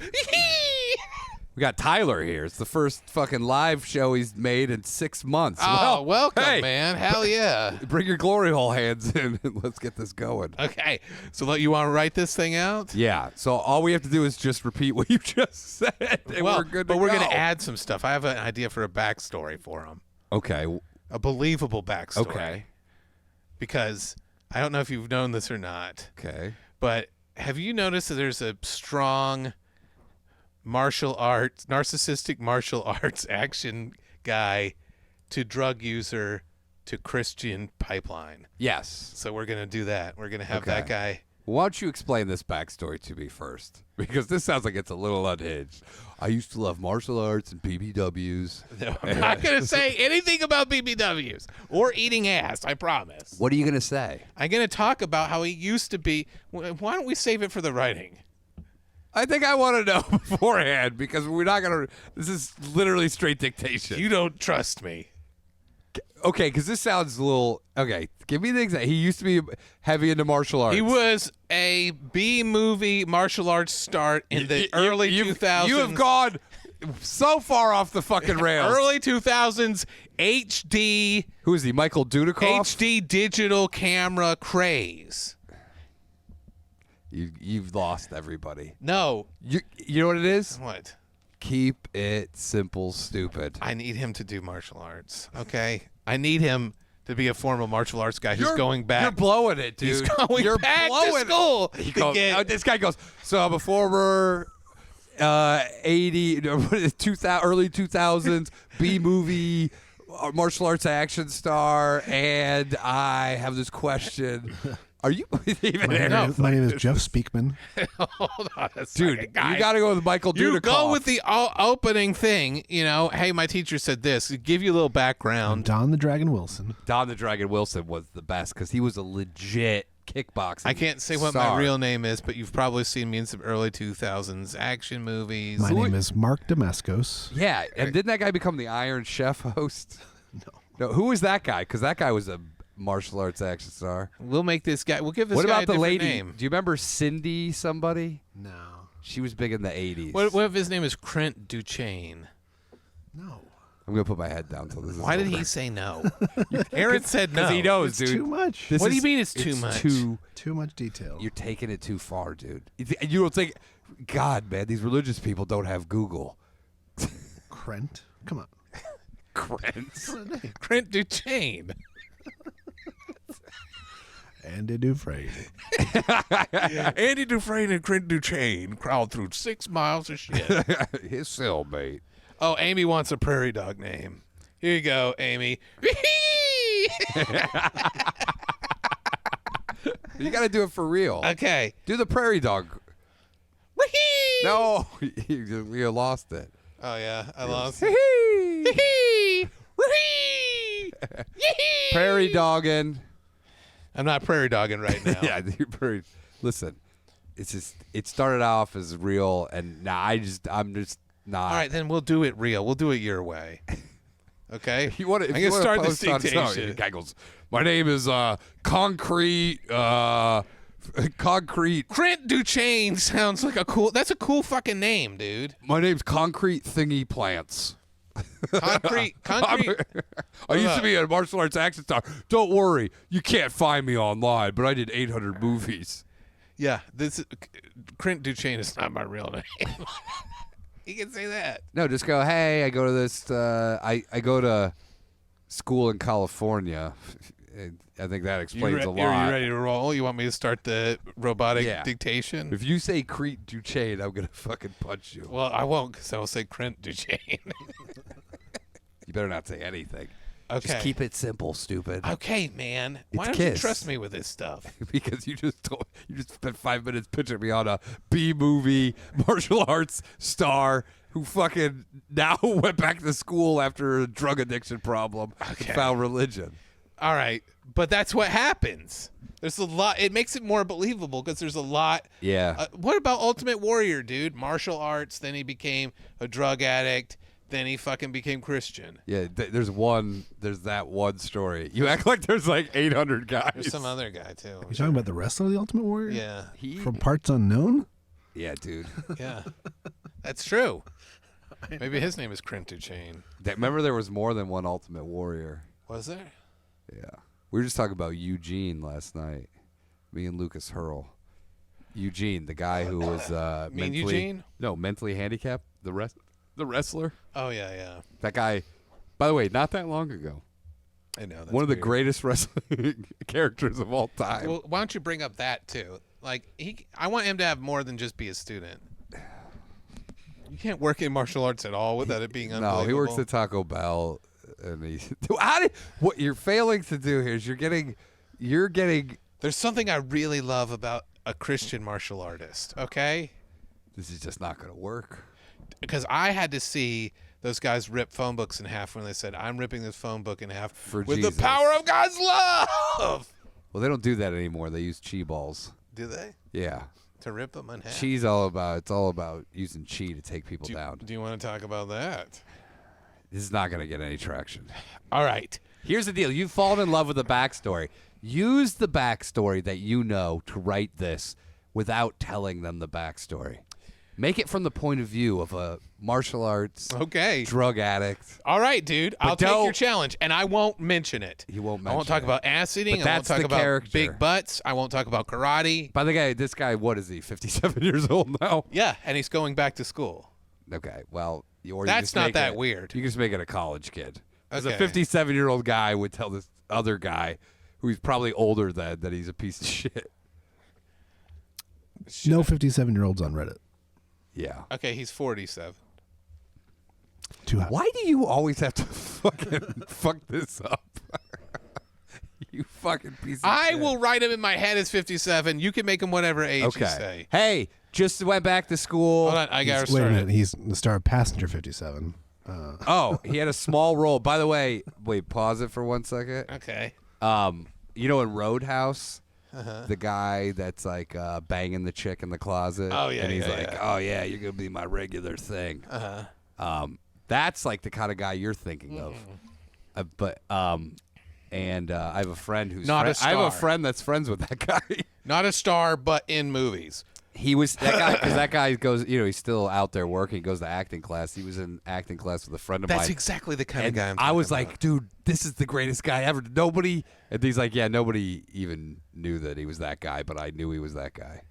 We got Tyler here. It's the first fucking live show he's made in 6 months. Oh, welcome, hey, man. Hell yeah. Bring your glory hole hands in and let's get this going. Okay. So you want to write this thing out? Yeah. So all we have to do is just repeat what you just said, and we're good to go. But we're going to add some stuff. I have an idea for a backstory for him. Okay. A believable backstory. Okay. Because I don't know if you've known this or not, Okay. but have you noticed that there's a strong narcissistic martial arts action guy to drug user to Christian pipeline? Yes. So we're going to do that. We're going to have Okay. that guy. Why don't you explain this backstory to me first? Because this sounds like it's a little unhinged. I used to love martial arts and BBWs. No, I'm not going to say anything about BBWs or eating ass, I promise. What are you going to say? I'm going to talk about how he used to be. Why don't we save it for the writing? I think I want to know beforehand because we're not going to. This is literally straight dictation. You don't trust me. Okay, because this sounds a little. Okay, give me the exact. He used to be heavy into martial arts. He was a B-movie martial arts star in the early 2000s. You have gone so far off the fucking rails. Early 2000s HD. Who is he? Michael Dudikoff? HD digital camera craze. You've lost everybody. No. You know what it is? What? Keep it simple, stupid. I need him to do martial arts. Okay. I need him to be a formal martial arts guy who's You're- going back. You're blowing it, dude. He's going You're back blowing to school. He to goes, get- this guy goes, so I'm a former 80, 2000, early 2000s B-movie martial arts action star, and I have this question. Are you even My name is Jeff Speakman. Hold on a Dude, second, guys. you got to go with Michael Dudikoff. You go with the opening thing, hey, my teacher said this. Give you a little background. Don the Dragon Wilson. Don the Dragon Wilson was the best because he was a legit kickboxing I can't say what star. my real name is, but you've probably seen me in some early 2000s action movies. My name is Mark Damascos. Yeah, and didn't that guy become the Iron Chef host? No. Who was that guy? Because that guy was a martial arts action star. We'll make this guy. We'll give this What guy about a the different lady? name. Do you remember Cindy somebody? No. She was big in the 80s. What if his name is Trent Duchesne? No. I'm going to put my head down until this is Why did over. he say no? Aaron said no. Because he knows, It's dude. too much. This What do you is- mean it's too much? Too much detail. You're taking it too far, dude. You don't think, God, man, these religious people don't have Google. Krent. Come on. Krents. Trent Duchesne. Andy Dufresne. Andy Dufresne and Trent Duchesne crawled through 6 miles of shit. His cellmate. Oh, Amy wants a prairie dog name. Here you go, Amy. You got to do it for real. Okay. Do the prairie dog. No, you lost it. Oh, yeah. I lost Prairie dogging. I'm not prairie dogging right now. Yeah, you're prairie. Listen, it's just it started off as real, and now I'm just not. All right, then we'll do it real. We'll do it your way. Okay? You want to? I'm going to start this The dictation. guy goes, my name is Concrete. Concrete. Trent Duchesne sounds like that's a cool fucking name, dude. My name's Concrete Thingy Plants. Concrete. I used to be a martial arts action star. Don't worry, you can't find me online, but I did 800 movies. Yeah, Trent Duchesne is not my real name. You can say that. No, just go, hey, I go to this, I go to school in California. I think that explains a lot. Are you ready to roll? You want me to start the robotic Yeah. dictation? If you say Crete Duchesne, I'm going to fucking punch you. Well, I won't, because I will say Trent Duchesne. You better not say anything. Okay. Just keep it simple, stupid. Okay, man. Why It's don't you Kiss. trust me with this stuff? Because you just spent 5 minutes pitching me on a B-movie martial arts star who fucking now went back to school after a drug addiction problem Okay. and found religion. All right, but that's what happens. There's a lot. It makes it more believable because there's a lot. Yeah. What about Ultimate Warrior, dude? Martial arts. Then he became a drug addict. Then he fucking became Christian. Yeah, there's that one story. You act like there's like 800 guys. There's some other guy too. You talking about the rest of the Ultimate Warrior? Yeah, He- From parts unknown? yeah, dude. yeah, that's true. Maybe his name is Chain. Remember, there was more than one Ultimate Warrior. Was there? Yeah. We were just talking about Eugene last night. Me and Lucas Hurl. Eugene, the guy who was mentally Eugene? No, mentally handicapped, the wrestler. Oh yeah. That guy, by the way, not that long ago. I know. That's One of the weird. greatest wrestling characters of all time. Well, why don't you bring up that too? Like I want him to have more than just be a student. You can't work in martial arts at all without it being unbelievable. No, he works at Taco Bell, and what you're failing to do here is you're getting. There's something I really love about a Christian martial artist. Okay. This is just not going to work. Because I had to see those guys rip phone books in half when they said, "I'm ripping this phone book in half with Jesus. the power of God's love." Well, they don't do that anymore. They use chi balls. Do they? Yeah. To rip them in half? Chi's all about using chi to take people down. Do you want to talk about that? This is not going to get any traction. All right. Here's the deal. You've fallen in love with the backstory. Use the backstory that you know to write this without telling them the backstory. Make it from the point of view of a martial arts drug addict. All right, dude. I'll take your challenge, and I won't mention it. You won't mention it. I won't talk about ass eating. But I won't that's talk the about character. big butts. I won't talk about karate. By the way, this guy, what is he, 57 years old now? Yeah, and he's going back to school. Okay, well, That's not that weird. You can just make it a college kid. Because Okay. a 57-year-old guy would tell this other guy, who he's probably older than, that he's a piece of shit. No 57-year-olds on Reddit. Yeah. Okay, he's 47. Too hot. Why do you always have to fucking fuck this up? You fucking piece of I shit. will write him in my head as 57. You can make him whatever age you Okay. say. Hey, just went back to school. Hold on, I got to Wait a start minute. it. He's the star of Passenger 57. Oh, he had a small role. By the way, wait, pause it for 1 second. Okay. You know in Roadhouse, the guy that's like banging the chick in the closet. Oh, yeah, and he's yeah, like, yeah. "Oh yeah, you're gonna be my regular thing." That's like the kind of guy you're thinking of. I have a friend who's Not a I have a star. friend that's friends with that guy. Not a star, but in movies. He was that guy because that guy goes, he's still out there working. He goes to acting class. He was in acting class with a friend of mine. That's exactly the kind of And guy I'm I was talking like, dude, this is the greatest guy ever. Nobody, and he's like, yeah, nobody even knew that he was that guy, but I knew he was that guy.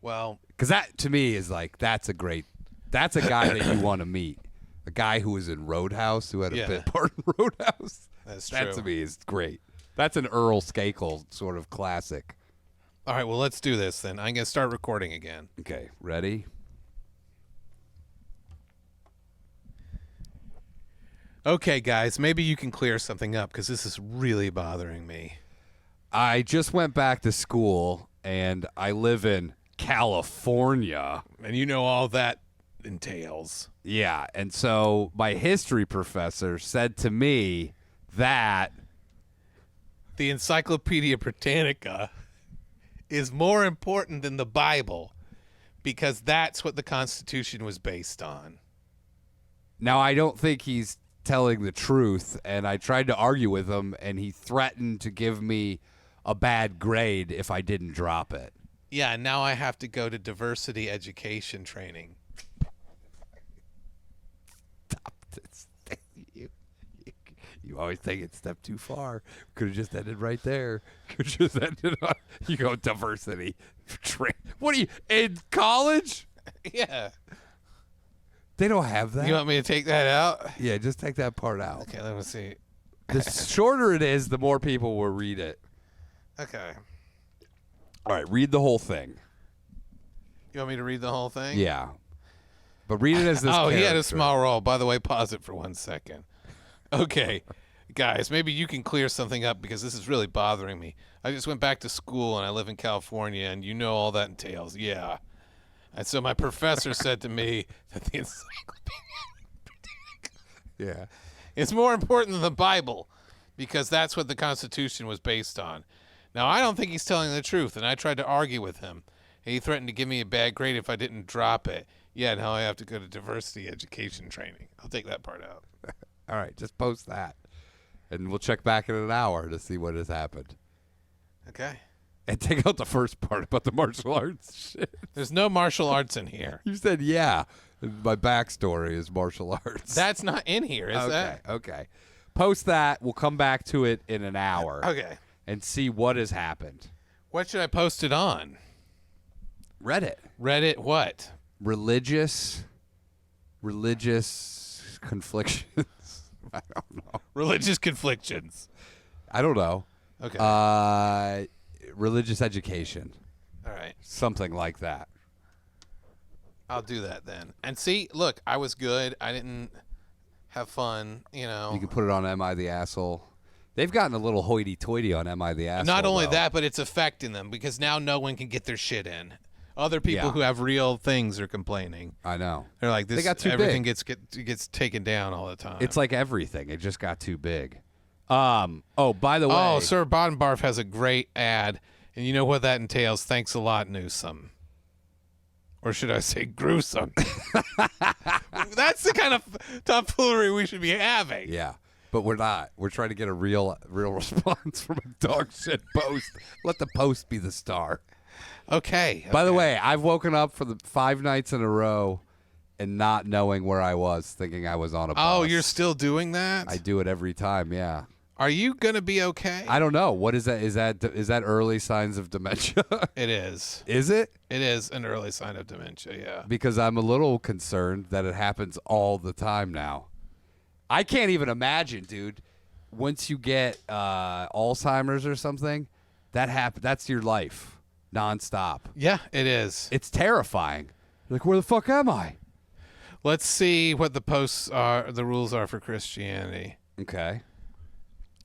well, Because that to me is like, that's a guy that you want to meet. A guy who was in Roadhouse, who had a Yeah. bit part in Roadhouse. That's That true. to me is great. That's an Earl Skakel sort of classic. all right, well, let's do this then. I'm going to start recording again. Okay, ready? Okay, guys, maybe you can clear something up because this is really bothering me. I just went back to school, and I live in California. And you know all that entails. Yeah, and so my history professor said to me that The Encyclopedia Britannica is more important than the Bible because that's what the Constitution was based on. now I don't think he's telling the truth, and I tried to argue with him, and he threatened to give me a bad grade if I didn't drop it. Yeah, and now I have to go to diversity education training. You always take it a step too far. Could have just ended right there. Could have just ended on, you go diversity. What are you, in college? Yeah. They don't have that. You want me to take that out? Yeah, just take that part out. Okay, let me see. The shorter it is, the more people will read it. Okay. All right, read the whole thing. You want me to read the whole thing? Yeah. But read it as this Oh, he had a character. small role. By the way, pause it for 1 second. Okay. Guys, maybe you can clear something up because this is really bothering me. I just went back to school and I live in California and you know all that entails. Yeah. And so my professor said to me that the Encyclopedia Yeah. is more important than the Bible because that's what the Constitution was based on. Now, I don't think he's telling the truth, and I tried to argue with him. He threatened to give me a bad grade if I didn't drop it. Yeah, now I have to go to diversity education training. I'll take that part out. All right, just post that. And we'll check back in an hour to see what has happened. Okay. And take out the first part about the martial arts shit. There's no martial arts in here. You said yeah. My backstory is martial arts. That's not in here, is that? Okay. Post that. We'll come back to it in an hour. Okay. And see what has happened. What should I post it on? Reddit. Reddit what? Religious conflictions. I don't know. Religious conflictions. I don't know. Okay. Religious education. All right. Something like that. I'll do that then. And see, look, I was good. I didn't have fun, You can put it on Am I the Asshole? They've gotten a little hoity-toity on Am I the Asshole. Not only though. that, but it's affecting them because now no one can get their shit in. Other people who have real things are complaining. I know. They're like, this. They got too everything big. gets taken down all the time. It's like everything. It just got too big. Oh, by the way. Oh, Sir Bodenbarf has a great ad, and you know what that entails. Thanks a lot, Newsom. Or should I say gruesome? That's the kind of tomfoolery we should be having. Yeah, but we're not. We're trying to get a real response from a dog shit post. Let the post be the star. Okay. By the way, I've woken up for the 5 nights in a row and not knowing where I was, thinking I was on a bus. Oh, you're still doing that? I do it every time, yeah. Are you going to be okay? I don't know. What is that? Is that early signs of dementia? It is. Is it? It is an early sign of dementia, yeah. Because I'm a little concerned that it happens all the time now. I can't even imagine, dude. Once you get Alzheimer's or something, that's your life, nonstop. Yeah, it is. It's terrifying. Like, where the fuck am I? Let's see what the rules are for Christianity. Okay.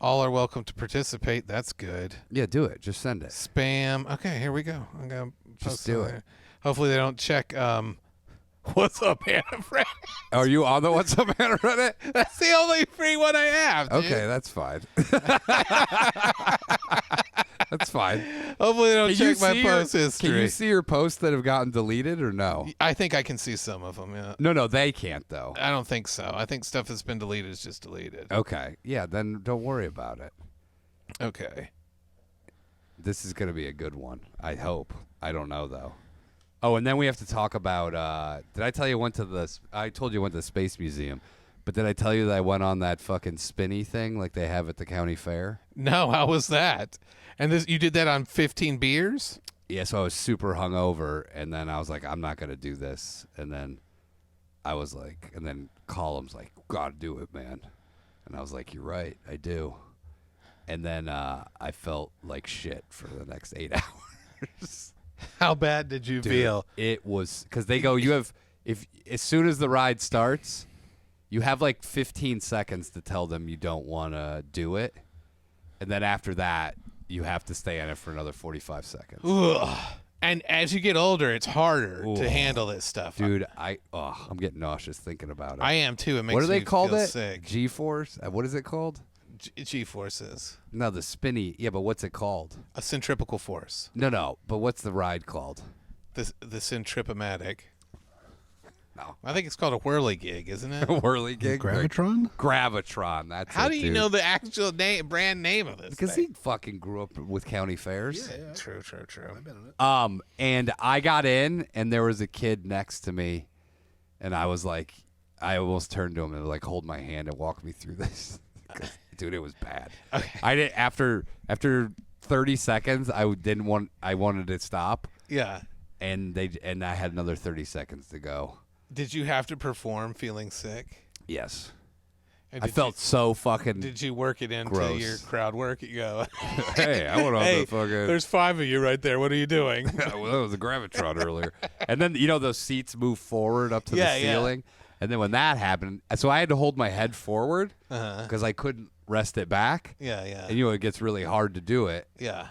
All are welcome to participate. That's good. Yeah, do it. Just send it. Spam. Okay, here we go. I'm gonna Just do it. there. Hopefully they don't check. What's up, Anna Fred? Are you on the What's Up Man Reddit? That's the only free one I have. Dude. Okay, that's fine. That's fine. Hopefully they don't Can you check my see post Can history. you see your posts that have gotten deleted or no? I think I can see some of them. Yeah. No, they can't though. I don't think so. I think stuff that's been deleted is just deleted. Okay. Yeah, then don't worry about it. Okay. This is going to be a good one. I hope. I don't know though. Oh, and then we have to talk about did I tell you I told you I went to the Space Museum. But did I tell you that I went on that fucking spinny thing like they have at the county fair? No, how was that? And you did that on 15 beers? Yeah, so I was super hungover, and then I was like, I'm not going to do this. And then I was like, and then Column's like, gotta do it, man. And I was like, you're right, I do. And then I felt like shit for the next 8 hours. How bad did you Dude, feel? it was, because they go, as soon as the ride starts, you have like 15 seconds to tell them you don't want to do it. And then after that, you have to stay on it for another 45 seconds. Ugh. And as you get older, it's harder to handle this stuff. Dude, I'm getting nauseous thinking about it. I am too. It makes What do they me call feel it? sick. G-force? What is it called? G-forces. No, the spinny. Yeah, but what's it called? A centripetal force. No. But what's the ride called? The centripomatic. No. I think it's called a whirly gig, isn't it? Whirly gig? Gravitron? Gravitron. That's How it, do you dude. know the actual brand name of this Because thing? he fucking grew up with county fairs. Yeah. True. I've been on it. And I got in, and there was a kid next to me, and I was like, I almost turned to him and like, hold my hand and walk me through this. Dude, it was bad. Okay. I did after 30 seconds. I wanted to stop, Yeah. and I had another 30 seconds to go. Did you have to perform feeling sick? Yes, And I felt so fucking. Did you work it into gross. your crowd work? You go, Hey, I went on hey, the fucking. there's 5 of you right there. What are you doing? Well, that was a Gravitron earlier, and then those seats move forward up to Yeah, the yeah. ceiling, and then when that happened, so I had to hold my head forward Uh-huh. because I couldn't rest it back. Yeah. And it gets really hard to do it. Yeah.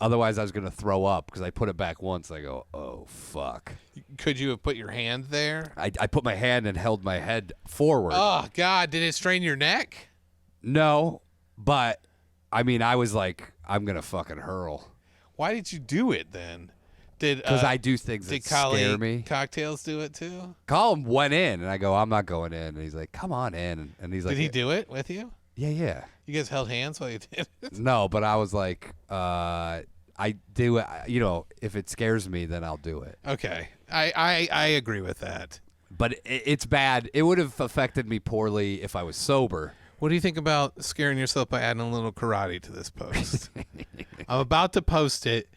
Otherwise, I was gonna throw up because I put it back once. I go, oh fuck. Could you have put your hand there? I put my hand and held my head forward. Oh God! Did it strain your neck? No, but I mean, I was like, I'm gonna fucking hurl Why did you do it then? because I do things that did scare me. Cocktails do it too? Colin went in, and I go, I'm not going in. And he's like, come on in. And he's like, Did he do it with you? Yeah. You guys held hands while you did it? No, but I was like, I do it. If it scares me, then I'll do it. Okay, I agree with that. but it's bad. It would have affected me poorly if I was sober. What do you think about scaring yourself by adding a little karate to this post? I'm about to post it.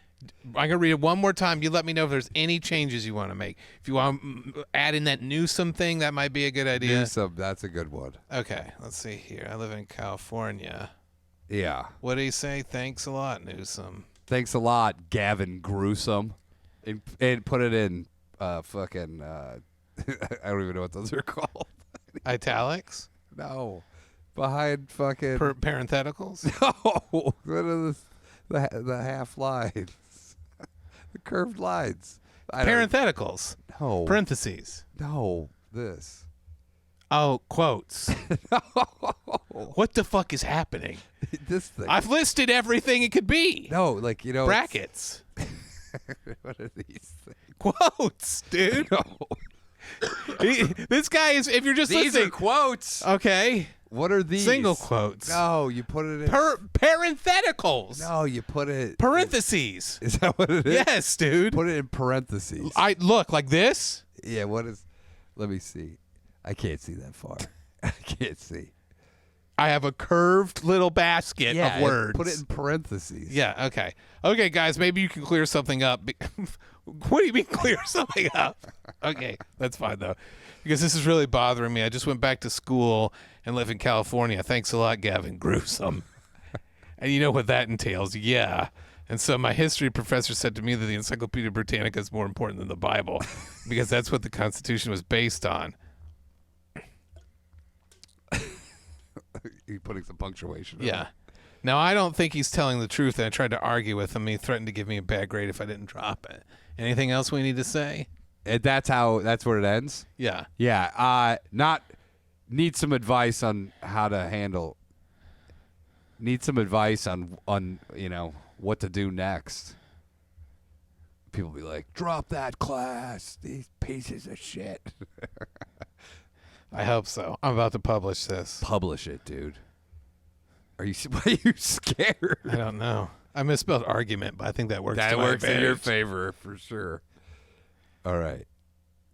I'm going to read it one more time. You let me know if there's any changes you want to make. If you want to add in that Newsom thing, that might be a good idea. Newsom, that's a good one. Okay, let's see here. I live in California. Yeah. What do you say? Thanks a lot, Newsom. Thanks a lot, Gavin Gruesome. And put it in fucking, I don't even know what those are called. Italics? No. Behind fucking. Parentheticals? No. What are the half lines? The curved lines. Parentheticals. No. Parentheses. No. This. Oh, quotes. What the fuck is happening? This thing. I've listed everything it could be. No, like, you know. Brackets. What are these things? Quotes, dude. No. This guy is, if you're just These listening. are quotes. Okay. What are these? Single quotes. No, you put it in. Parentheticals. No, you put it. Parentheses. Is that what it is? Yes, dude. Put it in parentheses. I look like this. Yeah, what is. Let me see. I can't see that far. I can't see. I have a curved little basket of words. Put it in parentheses. Yeah, okay. Okay, guys, maybe you can clear something up. What do you mean clear something up? Okay, that's fine, though. Because this is really bothering me. I just went back to school and live in California. Thanks a lot, Gavin Gruesome. And you know what that entails. Yeah. And so my history professor said to me that the Encyclopedia Britannica is more important than the Bible because that's what the Constitution was based on. You're putting some punctuation. Yeah. Now, I don't think he's telling the truth, and I tried to argue with him. He threatened to give me a bad grade if I didn't drop it. Anything else we need to say? That's where it ends? Yeah. Yeah. Need some advice on how to handle. Need some advice on what to do next. People be like, drop that class. These pieces of shit. I hope so. I'm about to publish this. Publish it, dude. Why are you scared? I don't know. I misspelled argument, but I think that works. That to my works in your advantage. favor for sure. All right.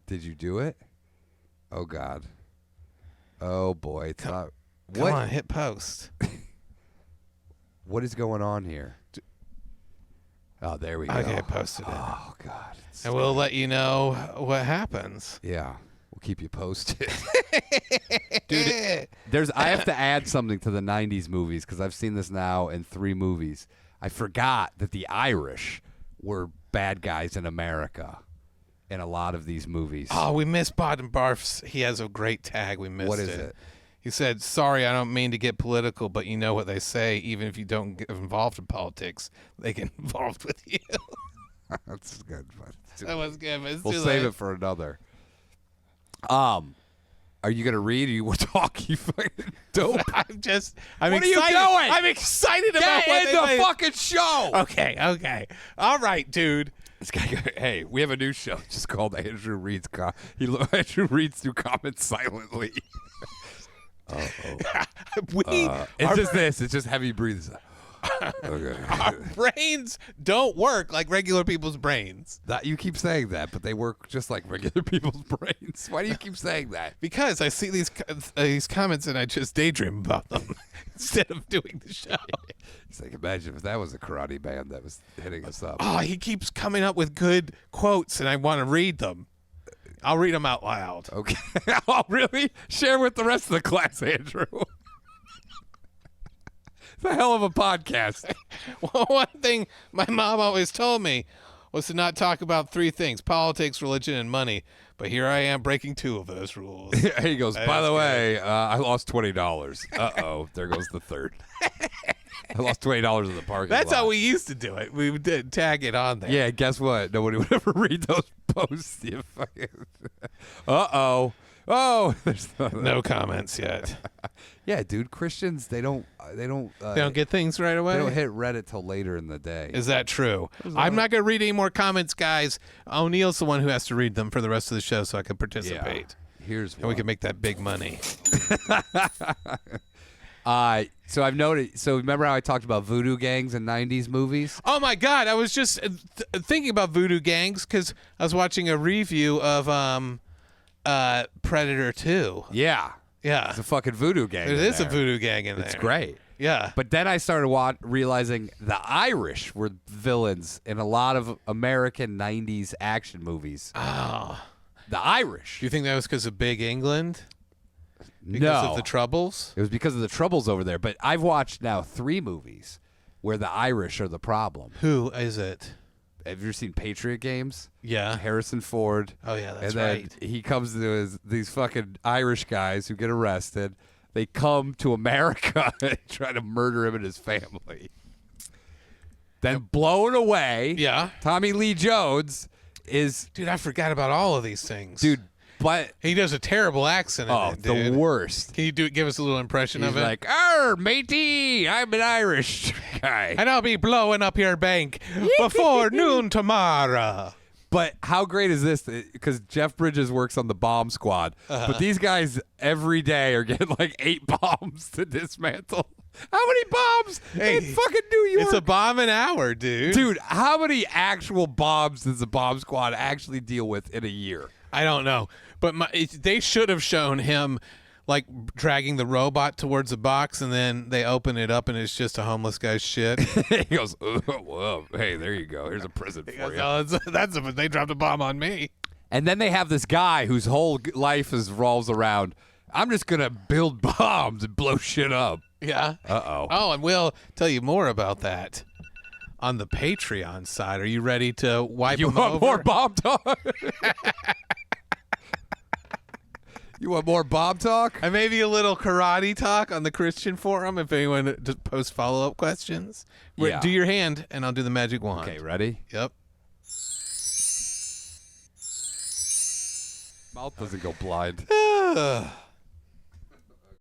Did you do it? Oh, God. Oh, boy. It's not. Come on, hit post. What is going on here? Oh, there we go. Okay, I posted it. Oh, God. And we'll let you know what happens. Yeah. We'll keep you posted. Dude, I have to add something to the 90s movies because I've seen this now in 3 movies. I forgot that the Irish were bad guys in America in a lot of these movies. Oh, we missed Bottom Barf's. He has a great tag. We missed it. What is it? He said, sorry, I don't mean to get political, but you know what they say. Even if you don't get involved in politics, they get involved with you. That's good. That was good, but it's We'll too save late. it for another. Are you gonna read or you will talk? You fucking dope. I'm What are you excited. doing? I'm excited about Get what in they the fucking show. Okay. All right, dude. This guy, hey, we have a new show just called Andrew Reads. Andrew reads through comments silently. It's just this. It's just heavy breaths. Okay. Our brains don't work like regular people's brains. You keep saying that, but they work just like regular people's brains. Why do you keep saying that? Because I see these comments and I just daydream about them instead of doing the show. It's like, imagine if that was a karate band that was hitting us up. Oh, he keeps coming up with good quotes and I want to read them. I'll read them out loud. Okay. Oh, really? Share with the rest of the class, Andrew. It's a hell of a podcast. Well, one thing my mom always told me was to not talk about 3 things: politics, religion, and money. But here I am breaking 2 of those rules. He goes, by the way, I lost $20. Uh-oh, there goes the third. I lost $20 in the parking lot. That's how we used to do it. We would tag it on there. Yeah, guess what? Nobody would ever read those posts. You fucking... Uh-oh. Oh, there's No comments yet. Yeah, dude, Christians, they don't They don't get things right away? They don't hit Reddit till later in the day. Is that true? I'm not going to read any more comments, guys. O'Neill's the one who has to read them for the rest of the show so I can participate. Here's And we can make that big money. So I've noted. So remember how I talked about voodoo gangs in '90s movies? Oh my God! I was just thinking about voodoo gangs because I was watching a review of Predator 2. Yeah. Yeah. It's a fucking voodoo gang. There in is a there. voodoo gang in there. It's great. Yeah. But then I started realizing the Irish were villains in a lot of American 90s action movies. Oh. The Irish. Do you think that was because of Big England? Because No. of the Troubles? It was because of the troubles over there. But I've watched now 3 movies where the Irish are the problem. Who is it? Have you ever seen Patriot Games? Yeah. Harrison Ford. Oh, yeah, that's and then right. he comes to these fucking Irish guys who get arrested. They come to America and try to murder him and his family. Then blown away. Yeah. Tommy Lee Jones is, Dude, I forgot about all of these things. dude, but He does a terrible accent in it, the dude. worst. Can you give us a little impression He's of it? like, "Arr, matey, I'm an Irish guy." And I'll be blowing up your bank before noon tomorrow. But how great is this? Because Jeff Bridges works on the bomb squad, but these guys every day are getting like 8 bombs to dismantle. How many bombs in fucking New York? It's a bomb an hour, dude. Dude, how many actual bombs does the bomb squad actually deal with in a year? I don't know. But they should have shown him like dragging the robot towards a box, and then they open it up and it's just a homeless guy's shit. He goes, "Oh, well, hey, there you go. Here's a present for you." Oh, they dropped a bomb on me. And then they have this guy whose whole life revolves around, I'm just going to build bombs and blow shit up. Yeah. Uh-oh. Oh, and we'll tell you more about that on the Patreon side. Are you ready to wipe You them want over? more bomb talk? You want more bomb talk? And maybe a little karate talk on the Christian forum if anyone just posts follow-up questions. Yeah. Do your hand, and I'll do the magic wand. Okay, ready? Yep. Mouth doesn't go blind.